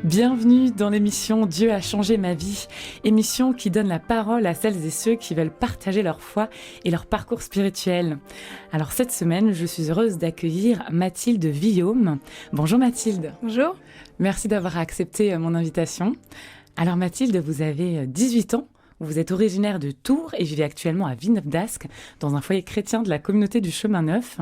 Bienvenue dans l'émission Dieu a changé ma vie, émission qui donne la parole à celles et ceux qui veulent partager leur foi et leur parcours spirituel. Alors cette semaine, je suis heureuse d'accueillir Mathilde Villaume. Bonjour Mathilde. Bonjour. Merci d'avoir accepté mon invitation. Alors Mathilde, vous avez 18 ans. Vous êtes originaire de Tours et vivez actuellement à Villeneuve-d'Ascq, dans un foyer chrétien de la communauté du Chemin Neuf.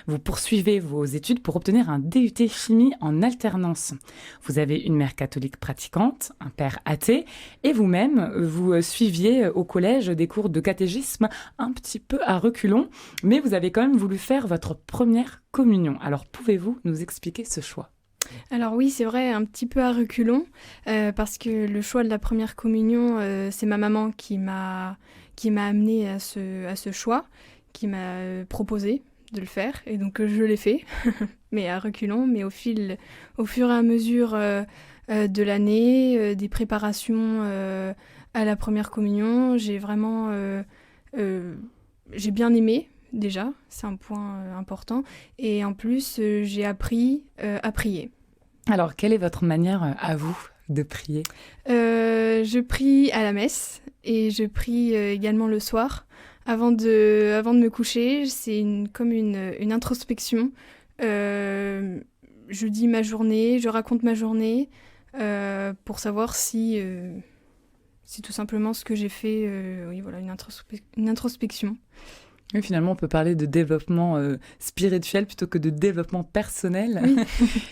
Vous poursuivez vos études pour obtenir un DUT chimie en alternance. Vous avez une mère catholique pratiquante, un père athée, et vous-même, vous suiviez au collège des cours de catéchisme un petit peu à reculons, mais vous avez quand même voulu faire votre première communion. Alors pouvez-vous nous expliquer ce choix ? Alors oui, c'est vrai, un petit peu à reculons, parce que le choix de la première communion, c'est ma maman qui m'a amenée à ce choix, qui m'a proposé de le faire, et donc je l'ai fait, mais à reculons, mais au fur et à mesure de l'année, des préparations à la première communion, j'ai bien aimé. Déjà, c'est un point important. Et en plus, j'ai appris à prier. Alors, quelle est votre manière à vous de prier ? Je prie à la messe et je prie également le soir. Avant de me coucher, c'est comme une introspection. Je dis ma journée, je raconte ma journée pour savoir si tout simplement ce que j'ai fait, une introspection. Oui, finalement, on peut parler de développement spirituel plutôt que de développement personnel. Oui.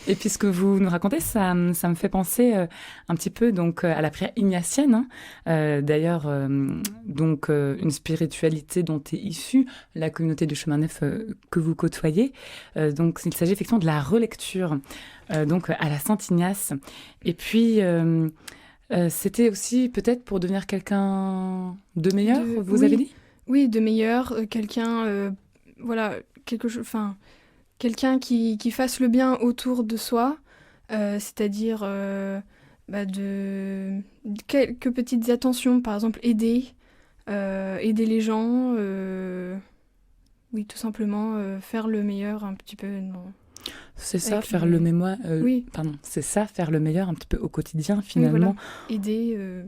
Et puis, ce que vous nous racontez, ça me fait penser un petit peu donc, à la prière ignatienne. D'ailleurs, une spiritualité dont est issue la communauté du Chemin Neuf que vous côtoyez. Donc, il s'agit effectivement de la relecture donc, à la Saint-Ignace. Et puis... c'était aussi peut-être pour devenir quelqu'un de meilleur, vous avez dit ? Oui, de meilleur, quelqu'un, quelqu'un qui fasse le bien autour de soi, c'est-à-dire quelques petites attentions, par exemple aider les gens, oui, tout simplement faire le meilleur un petit peu. Non. C'est ça, faire le mémoire. Oui. Pardon, c'est ça, faire le meilleur un petit peu au quotidien, finalement. Oui, voilà. Aider.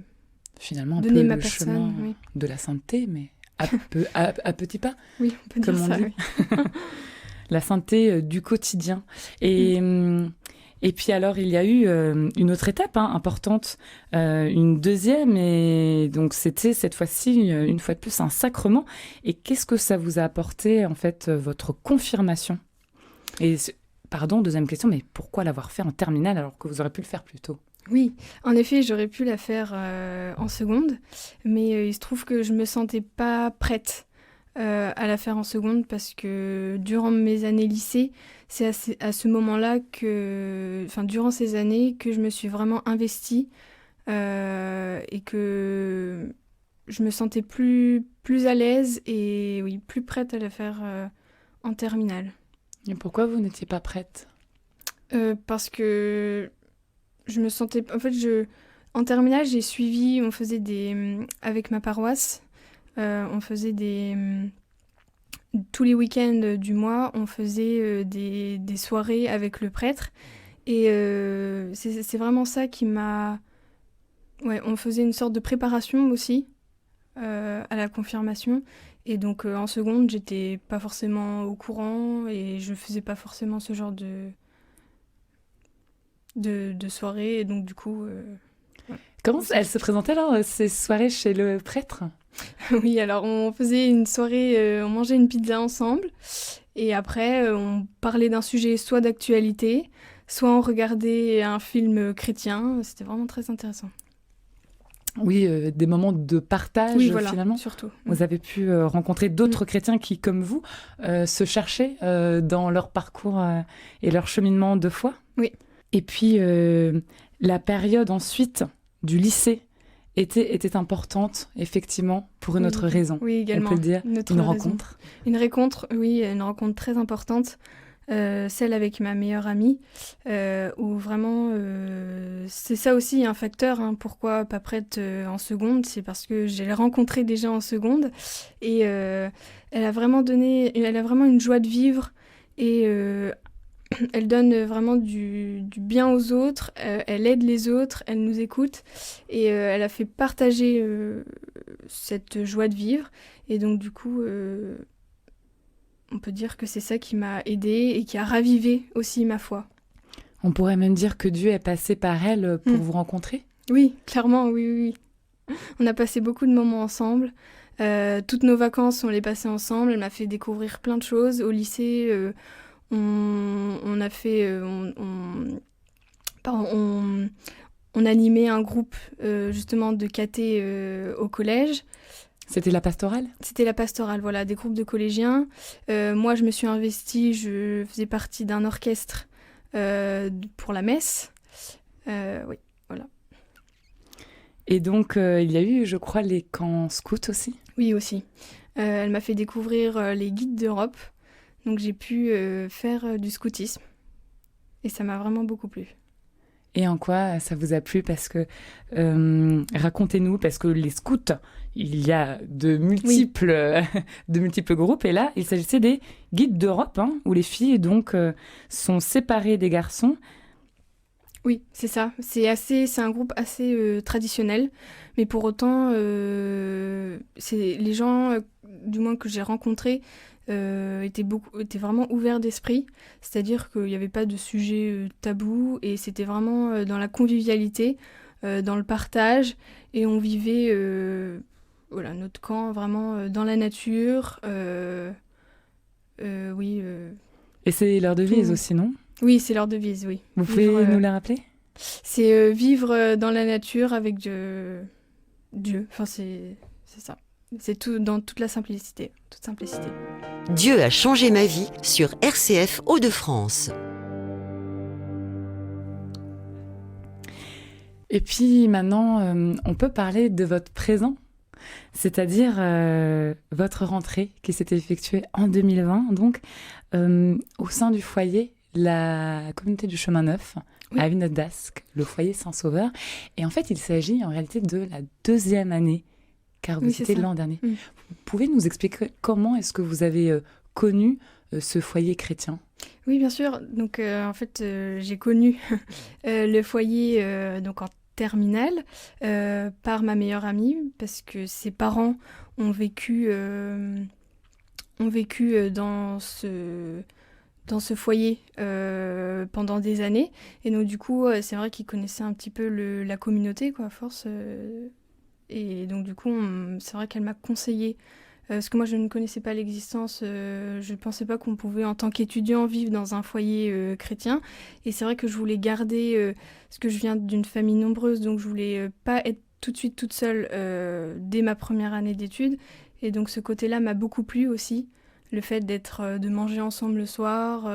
Finalement, un donner peu ma le personne, chemin oui. de la sainteté, mais à petits pas. Oui, on peut dire comme on ça. dit. Oui. La sainteté du quotidien. Et puis alors, il y a eu une autre étape importante, une deuxième, et donc c'était cette fois-ci, une fois de plus, un sacrement. Et qu'est-ce que ça vous a apporté, en fait, votre confirmation ? Et pardon, deuxième question, mais pourquoi l'avoir fait en terminale alors que vous auriez pu le faire plus tôt ? Oui, en effet, j'aurais pu la faire en seconde, mais il se trouve que je me sentais pas prête à la faire en seconde parce que durant mes années lycée, c'est à ce moment-là durant ces années, que je me suis vraiment investie et que je me sentais plus à l'aise et oui, plus prête à la faire en terminale. Et pourquoi vous n'étiez pas prête ? Parce que je me sentais... En fait, en terminale, j'ai suivi... On faisait avec ma paroisse, on faisait tous les week-ends du mois, on faisait des soirées avec le prêtre. Et c'est vraiment ça qui m'a... Ouais, on faisait une sorte de préparation aussi à la confirmation. Et donc, en seconde, j'étais pas forcément au courant et je faisais pas forcément ce genre de soirée, et donc du coup... Comment elles se présentaient alors, ces soirées chez le prêtre ? Oui, alors on faisait une soirée, on mangeait une pizza ensemble, et après on parlait d'un sujet soit d'actualité, soit on regardait un film chrétien, c'était vraiment très intéressant. Oui, des moments de partage, oui, voilà, finalement. Surtout. Vous avez pu rencontrer d'autres chrétiens qui, comme vous, se cherchaient dans leur parcours et leur cheminement de foi. Oui. Et puis, la période ensuite du lycée était importante, effectivement, pour une autre raison. Oui, également. On peut le dire, une rencontre. Une rencontre très importante. Celle avec ma meilleure amie, où vraiment, c'est ça aussi un facteur, pourquoi pas prête en seconde, c'est parce que je l'ai rencontrée déjà en seconde, et elle a vraiment une joie de vivre, et Elle donne vraiment du bien aux autres, elle aide les autres, elle nous écoute et elle a fait partager cette joie de vivre. Et donc du coup, on peut dire que c'est ça qui m'a aidée et qui a ravivé aussi ma foi. On pourrait même dire que Dieu est passé par elle pour vous rencontrer? Oui, clairement, oui, oui, oui. On a passé beaucoup de moments ensemble. Toutes nos vacances, on les passait ensemble. Elle m'a fait découvrir plein de choses. Au lycée, on a fait... pardon, on animait un groupe justement de caté au collège. C'était la pastorale? C'était la pastorale, voilà, des groupes de collégiens. Moi, je me suis investie, je faisais partie d'un orchestre pour la messe. Oui, voilà. Et donc, il y a eu, je crois, les camps scouts aussi? Oui, aussi. Elle m'a fait découvrir les guides d'Europe. Donc, j'ai pu faire du scoutisme. Et ça m'a vraiment beaucoup plu. Et en quoi ça vous a plu? Parce que, racontez-nous, parce que les scouts, il y a de multiples, de multiples groupes. Et là, il s'agissait des guides d'Europe, hein, où les filles donc sont séparées des garçons. Oui, c'est ça. C'est un groupe assez traditionnel, mais pour autant, c'est les gens, du moins que j'ai rencontrés, étaient vraiment ouverts d'esprit. C'est-à-dire qu'il n'y avait pas de sujet tabou et c'était vraiment dans la convivialité, dans le partage, et on vivait, voilà, notre camp vraiment dans la nature. Oui. Et c'est leur devise aussi, non? Oui, c'est leur devise, oui. Vous pouvez nous la rappeler? C'est vivre dans la nature avec Dieu. Enfin, c'est ça. C'est tout dans toute la simplicité. Toute simplicité. Dieu a changé ma vie sur RCF Hauts-de-France. Et puis maintenant, on peut parler de votre présent, c'est-à-dire votre rentrée qui s'est effectuée en 2020, donc au sein du foyer, la communauté du Chemin Neuf, à Villeneuve d'Ascq, le foyer Saint-Sauveur. Et en fait, il s'agit en réalité de la 2e année, car vous étiez l'an dernier. Vous pouvez nous expliquer comment est-ce que vous avez connu ce foyer chrétien? Oui, bien sûr. Donc, en fait, j'ai connu le foyer donc en terminale par ma meilleure amie, parce que ses parents ont vécu dans ce foyer pendant des années. Et donc, du coup, c'est vrai qu'ils connaissaient un petit peu la communauté, quoi, à force. Et donc, du coup, c'est vrai qu'elle m'a conseillé. Parce que moi, je ne connaissais pas l'existence. Je ne pensais pas qu'on pouvait, en tant qu'étudiant, vivre dans un foyer chrétien. Et c'est vrai que je voulais garder... parce que je viens d'une famille nombreuse, donc je voulais pas être tout de suite toute seule dès ma première année d'études. Et donc, ce côté-là m'a beaucoup plu aussi. Le fait de manger ensemble le soir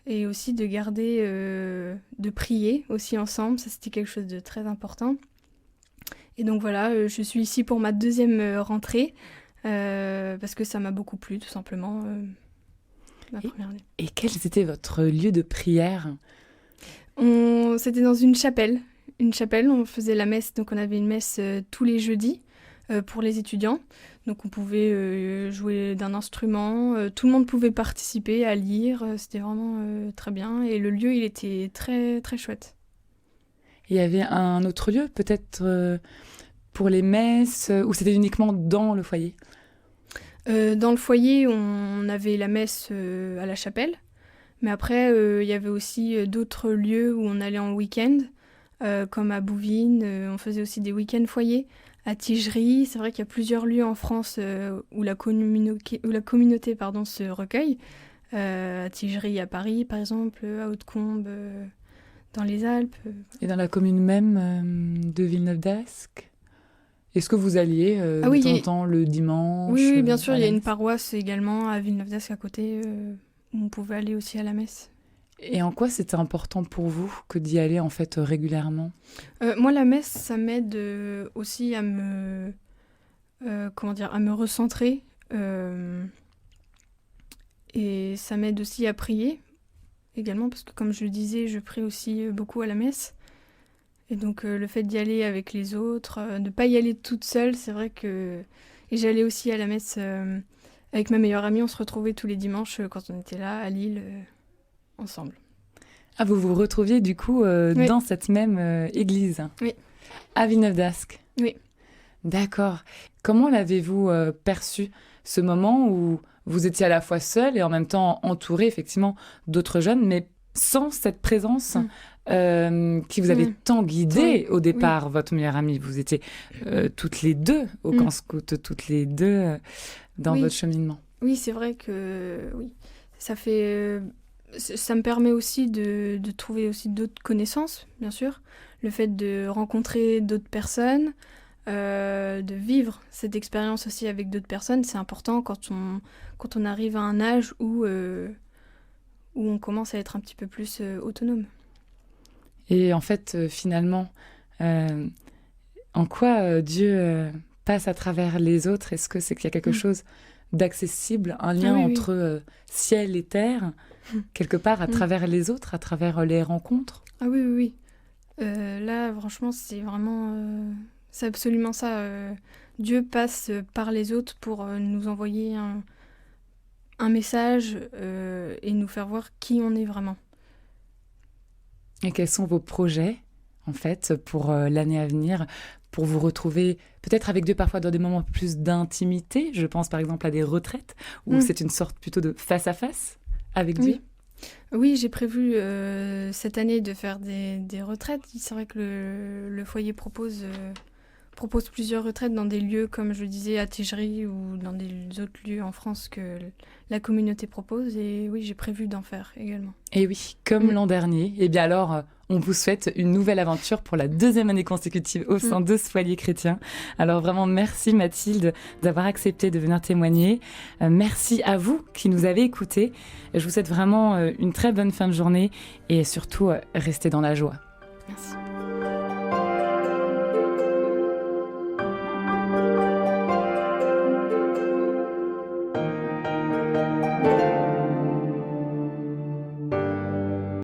et aussi de garder, de prier aussi ensemble, ça c'était quelque chose de très important. Et donc voilà, je suis ici pour ma 2e rentrée parce que ça m'a beaucoup plu tout simplement, ma première année. Et quel était votre lieu de prière? C'était dans une chapelle, on faisait la messe, donc on avait une messe tous les jeudis. Pour les étudiants. Donc on pouvait jouer d'un instrument, tout le monde pouvait participer à lire, c'était vraiment très bien. Et le lieu, il était très, très chouette. Il y avait un autre lieu, peut-être pour les messes, ou c'était uniquement dans le foyer? Dans le foyer, on avait la messe à la chapelle. Mais après, il y avait aussi d'autres lieux où on allait en week-end, comme à Bouvines. On faisait aussi des week-ends foyers. À Tigerie, c'est vrai qu'il y a plusieurs lieux en France où la communauté se recueille. À Tigerie, à Paris, par exemple, à Hautecombe, dans les Alpes. Et dans la commune même de Villeneuve d'Ascq? Est-ce que vous alliez de temps en temps le dimanche? Oui, bien sûr, il y a une paroisse également à Villeneuve d'Ascq à côté où on pouvait aller aussi à la messe. Et en quoi c'était important pour vous que d'y aller en fait régulièrement? Moi, la messe, ça m'aide aussi à me recentrer. Et ça m'aide aussi à prier également, parce que comme je le disais, je prie aussi beaucoup à la messe. Et donc le fait d'y aller avec les autres, de ne pas y aller toute seule, c'est vrai que... Et j'allais aussi à la messe avec ma meilleure amie, on se retrouvait tous les dimanches quand on était là, à Lille, ensemble. Ah, vous vous retrouviez du coup Oui. dans cette même église? Oui. À Villeneuve-d'Ascq? Oui. D'accord. Comment l'avez-vous perçu, ce moment où vous étiez à la fois seule et en même temps entourée effectivement d'autres jeunes, mais sans cette présence qui vous avait tant guidée au départ, votre meilleure amie? Vous étiez toutes les deux au camp scout, toutes les deux dans votre cheminement. Oui, c'est vrai que ça fait... ça me permet aussi de trouver aussi d'autres connaissances, bien sûr. Le fait de rencontrer d'autres personnes, de vivre cette expérience aussi avec d'autres personnes, c'est important quand on arrive à un âge où on commence à être un petit peu plus autonome. Et en fait, finalement, en quoi Dieu passe à travers les autres? Est-ce que c'est qu'il y a quelque chose d'accessible, un lien entre ciel et terre, quelque part à travers les autres, à travers les rencontres? Ah oui, oui, oui. Là, franchement, c'est vraiment... c'est absolument ça. Dieu passe par les autres pour nous envoyer un message et nous faire voir qui on est vraiment. Et quels sont vos projets, en fait, pour l'année à venir, pour vous retrouver peut-être avec Dieu parfois dans des moments plus d'intimité? Je pense par exemple à des retraites, où c'est une sorte plutôt de face-à-face avec Dieu. Oui, j'ai prévu cette année de faire des retraites. C'est vrai que le foyer propose plusieurs retraites dans des lieux, comme je le disais, à Tigerie ou dans des autres lieux en France que la communauté propose. Et oui, j'ai prévu d'en faire également. Et oui, comme l'an dernier. Et bien alors, on vous souhaite une nouvelle aventure pour la 2e année consécutive au sein de ce foyer chrétien. Alors vraiment, merci Mathilde d'avoir accepté de venir témoigner. Merci à vous qui nous avez écoutés. Je vous souhaite vraiment une très bonne fin de journée et surtout, restez dans la joie. Merci.